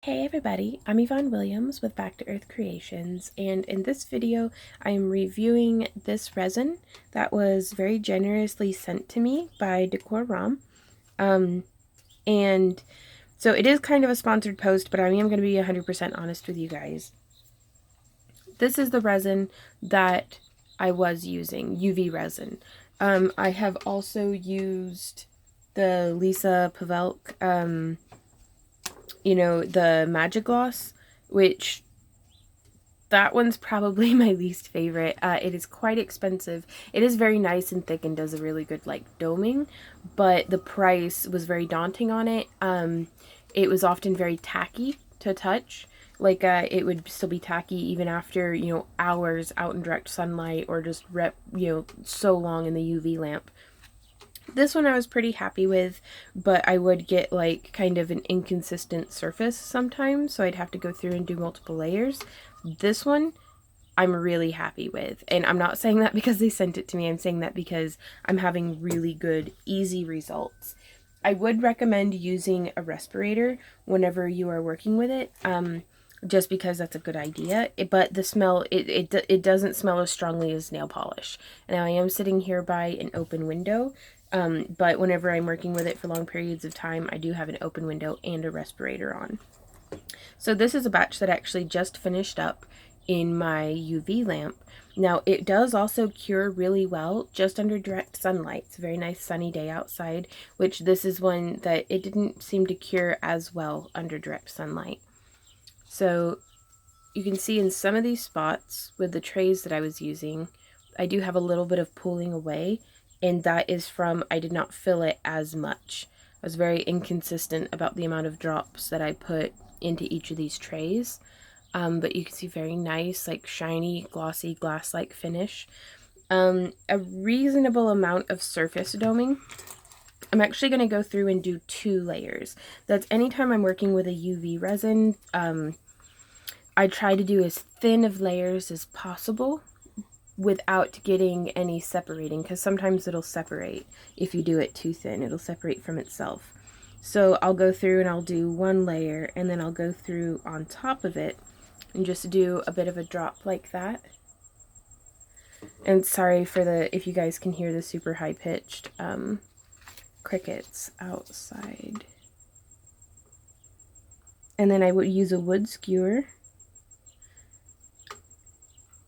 Hey everybody, I'm Yvonne Williams with Back to Earth Creations, and in this video I am reviewing this resin that was very generously sent to me by Decor Rom. And so it is kind of a sponsored post, but I am going to be 100% honest with you guys. This is the resin that I was using, UV resin. I have also used the Lisa Pavelk, the Magic Gloss, which that one's probably my least favorite. It is quite expensive. It is very nice and thick and does a really good doming, but the price was very daunting on it. It was often very tacky to touch. It would still be tacky even after, hours out in direct sunlight or just so long in the UV lamp. This one I was pretty happy with, but I would get kind of an inconsistent surface sometimes, so I'd have to go through and do multiple layers. This one I'm really happy with, and I'm not saying that because they sent it to me. I'm saying that because I'm having really good, easy results. I would recommend using a respirator whenever you are working with it, just because that's a good idea. But the smell, it doesn't smell as strongly as nail polish. Now I am sitting here by an open window, but whenever I'm working with it for long periods of time, I do have an open window and a respirator on. So this is a batch that actually just finished up in my UV lamp. Now it does also cure really well just under direct sunlight. It's a very nice sunny day outside, which this is one that it didn't seem to cure as well under direct sunlight. So you can see in some of these spots with the trays that I was using, I do have a little bit of pooling away, and that is from I did not fill it as much. I was very inconsistent about the amount of drops that I put into each of these trays. But you can see very nice, shiny, glossy, glass-like finish. A reasonable amount of surface doming. I'm actually going to go through and do 2 layers. That's anytime I'm working with a UV resin, I try to do as thin of layers as possible without getting any separating, because sometimes it'll separate if you do it too thin. It'll separate from itself. So I'll go through and I'll do 1 layer, and then I'll go through on top of it and just do a bit of a drop like that. And sorry for if you guys can hear the super high-pitched crickets outside. And then I would use a wood skewer,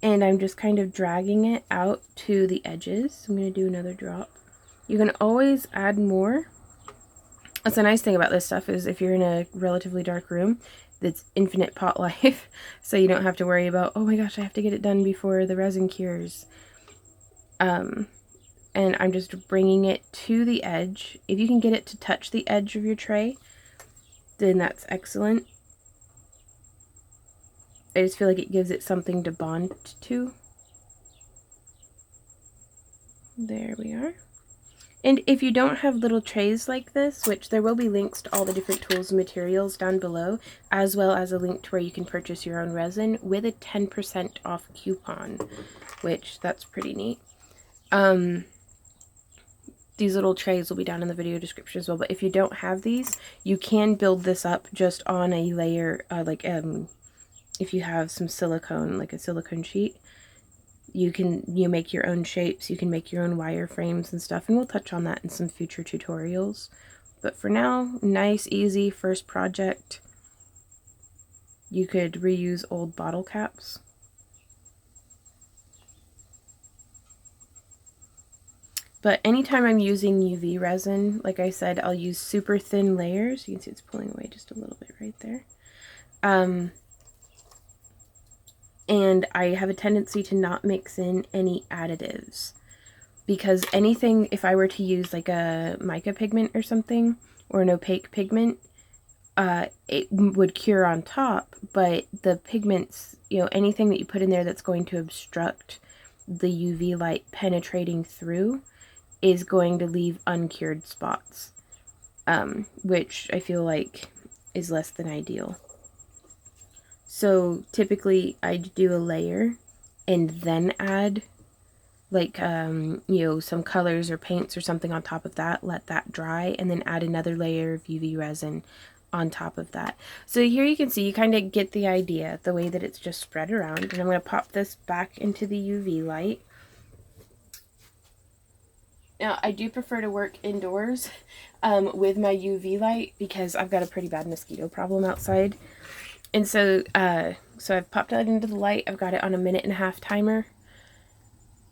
and I'm just kind of dragging it out to the edges. I'm going to do another drop. You can always add more. That's the nice thing about this stuff, is if you're in a relatively dark room, it's infinite pot life, so you don't have to worry about, oh my gosh, I have to get it done before the resin cures. And I'm just bringing it to the edge. If you can get it to touch the edge of your tray, then that's excellent. I just feel like it gives it something to bond to. There we are. And if you don't have little trays like this, which there will be links to all the different tools and materials down below, as well as a link to where you can purchase your own resin with a 10% off coupon, which that's pretty neat. These little trays will be down in the video description as well, but if you don't have these, you can build this up just on a layer, if you have some silicone, like a silicone sheet. You make your own shapes, you can make your own wireframes and stuff, and we'll touch on that in some future tutorials. But for now, nice, easy first project. You could reuse old bottle caps. But anytime I'm using UV resin, like I said, I'll use super thin layers. You can see it's pulling away just a little bit right there. And I have a tendency to not mix in any additives, because anything, if I were to use like a mica pigment or something, or an opaque pigment, it would cure on top, but the pigments, anything that you put in there that's going to obstruct the UV light penetrating through is going to leave uncured spots, which I feel like is less than ideal. So typically I'd do a layer and then add some colors or paints or something on top of that, let that dry, and then add another layer of UV resin on top of that. So here you can see, you kind of get the idea, the way that it's just spread around. And I'm going to pop this back into the UV light. Now, I do prefer to work indoors with my UV light because I've got a pretty bad mosquito problem outside. And so, so I've popped that into the light. I've got it on a 1.5-minute timer.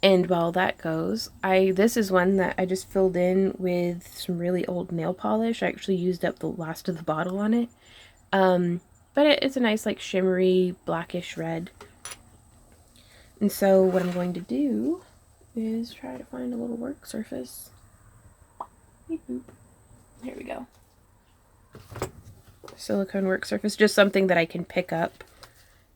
And while that goes, this is one that I just filled in with some really old nail polish. I actually used up the last of the bottle on it. But it's a nice, like, shimmery, blackish red. And so what I'm going to do is try to find a little work surface. Here we go. Silicone work surface, just something that I can pick up.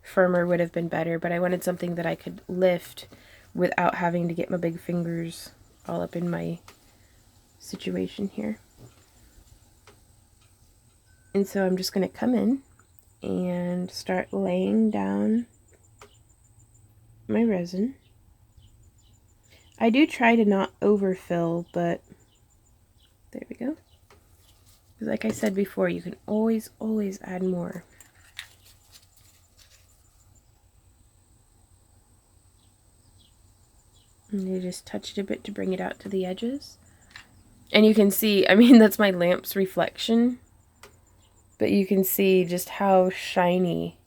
Firmer would have been better, but I wanted something that I could lift without having to get my big fingers all up in my situation here. And so I'm just going to come in and start laying down my resin. I do try to not overfill, but there we go. Because like I said before, you can always add more. And you just touch it a bit to bring it out to the edges. And you can see, I mean, that's my lamp's reflection. But you can see just how shiny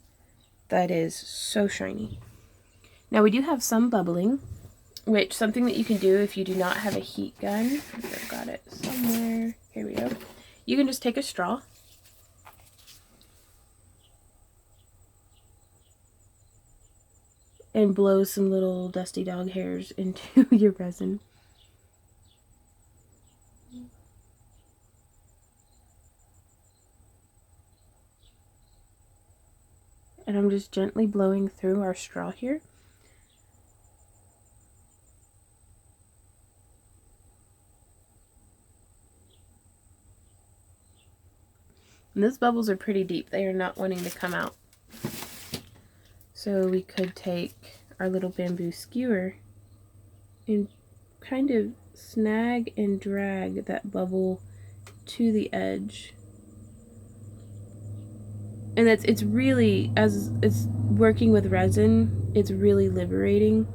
that is. So shiny. Now we do have some bubbling, which something that you can do if you do not have a heat gun. I've got it somewhere. Here we go. You can just take a straw. And blow some little dusty dog hairs into your resin. And I'm just gently blowing through our straw here. And those bubbles are pretty deep. They are not wanting to come out. So we could take our little bamboo skewer and kind of snag and drag that bubble to the edge. And it's really, as it's working with resin, it's really liberating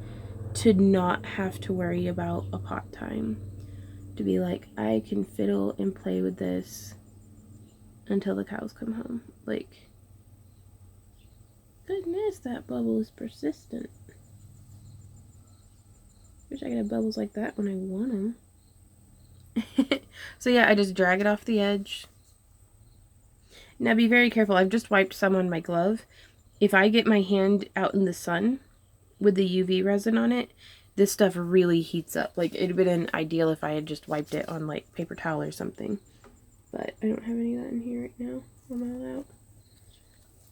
to not have to worry about a pot time. To be like, I can fiddle and play with this until the cows come home. Like, goodness, that bubble is persistent. Wish I could have bubbles like that when I want them. So yeah, I just drag it off the edge. Now be very careful. I've just wiped some on my glove. If I get my hand out in the sun with the UV resin on it, this stuff really heats up. Like, it'd have been ideal if I had just wiped it on, like, paper towel or something. But I don't have any of that in here right now. I'm all out.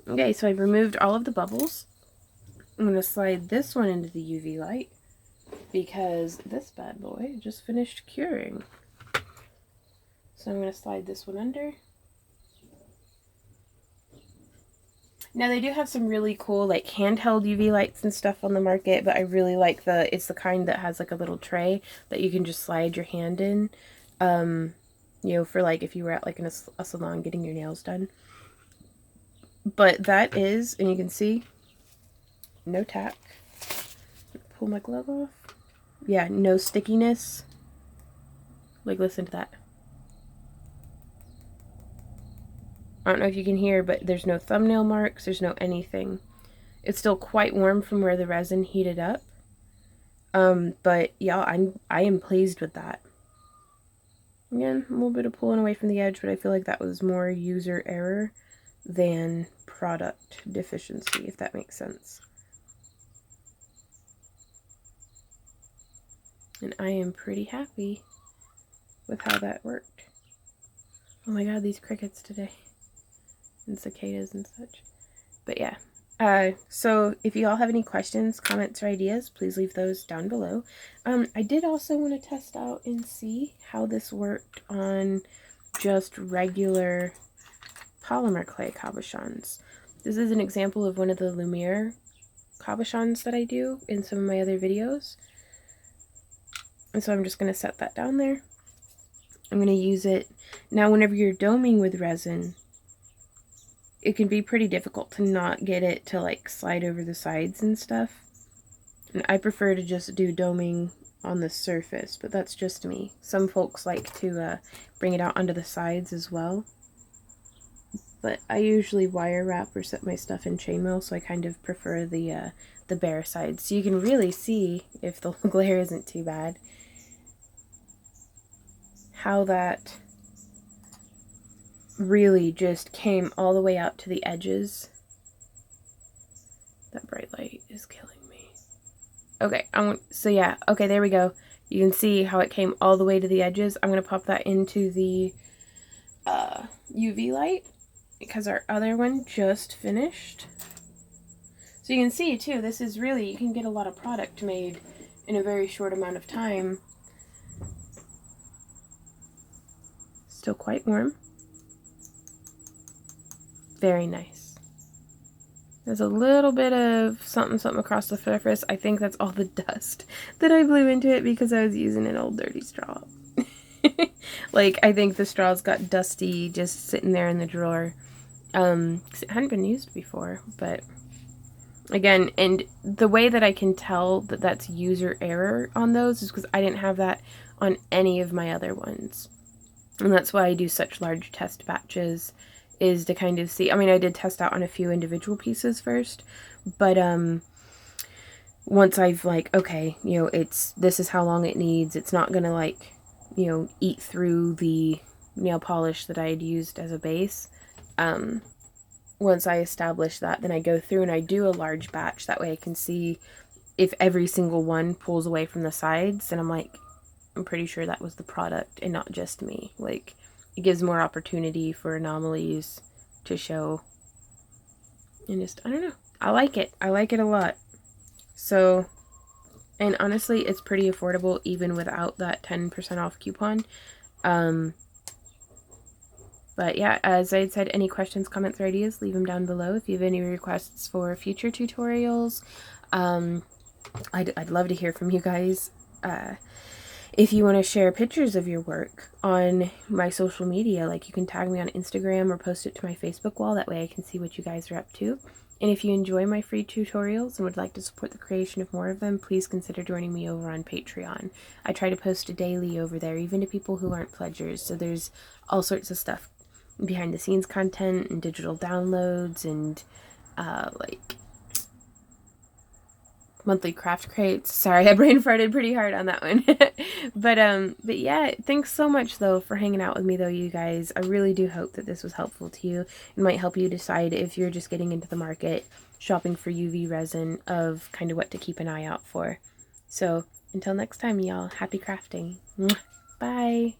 Okay, so I've removed all of the bubbles. I'm going to slide this one into the UV light because this bad boy just finished curing. So I'm going to slide this one under. Now they do have some really cool like handheld UV lights and stuff on the market, but I really like it's the kind that has like a little tray that you can just slide your hand in, you know, for like if you were at like a salon getting your nails done. But that is, and you can see, no tack. Pull my glove off. Yeah, no stickiness. Like, listen to that. I don't know if you can hear, but there's no thumbnail marks, there's no anything. It's still quite warm from where the resin heated up. But yeah, I am pleased with that. Again, a little bit of pulling away from the edge, but I feel like that was more user error than product deficiency, if that makes sense. And I am pretty happy with how that worked. Oh my god, these crickets today. And cicadas and such. But yeah. So if you all have any questions, comments, or ideas, please leave those down below. I did also want to test out and see how this worked on just regular polymer clay cabochons. This is an example of one of the Lumiere cabochons that I do in some of my other videos. And so I'm just going to set that down there. I'm going to use it. Now whenever you're doming with resin, it can be pretty difficult to not get it to like slide over the sides and stuff. And I prefer to just do doming on the surface, but that's just me. Some folks like to bring it out onto the sides as well. But I usually wire wrap or set my stuff in chainmail, so I kind of prefer the bare sides. So you can really see, if the glare isn't too bad, how that really just came all the way out to the edges. That bright light is killing me. Okay, so yeah, okay, there we go. You can see how it came all the way to the edges. I'm going to pop that into the UV light because our other one just finished. So you can see too, this is really, you can get a lot of product made in a very short amount of time. Still quite warm. Very nice. There's a little bit of something across the surface. I think that's all the dust that I blew into it because I was using an old dirty straw. Like, I think the straws got dusty just sitting there in the drawer. 'Cause it hadn't been used before, but again, and the way that I can tell that that's user error on those is because I didn't have that on any of my other ones. And that's why I do such large test batches, is to kind of see. I mean, I did test out on a few individual pieces first, but once I've like, okay, you know, this is how long it needs, it's not gonna like, you know, eat through the nail polish that I had used as a base. Once I establish that, then I go through and I do a large batch. That way I can see if every single one pulls away from the sides, and I'm like, I'm pretty sure that was the product and not just me. Like, it gives more opportunity for anomalies to show. And just, I don't know. I like it. I like it a lot. So, and honestly, it's pretty affordable even without that 10% off coupon. But yeah, as I had said, any questions, comments, or ideas, leave them down below. If you have any requests for future tutorials, I'd love to hear from you guys. If you want to share pictures of your work on my social media, like you can tag me on Instagram or post it to my Facebook wall. That way I can see what you guys are up to. And if you enjoy my free tutorials and would like to support the creation of more of them, please consider joining me over on Patreon. I try to post daily over there, even to people who aren't pledgers. So there's all sorts of stuff, behind the scenes content and digital downloads and like monthly craft crates. Sorry, I brain farted pretty hard on that one. But yeah, thanks so much though for hanging out with me though, you guys. I really do hope that this was helpful to you. It might help you decide, if you're just getting into the market shopping for UV resin, of kind of what to keep an eye out for. So until next time, y'all, happy crafting. Bye.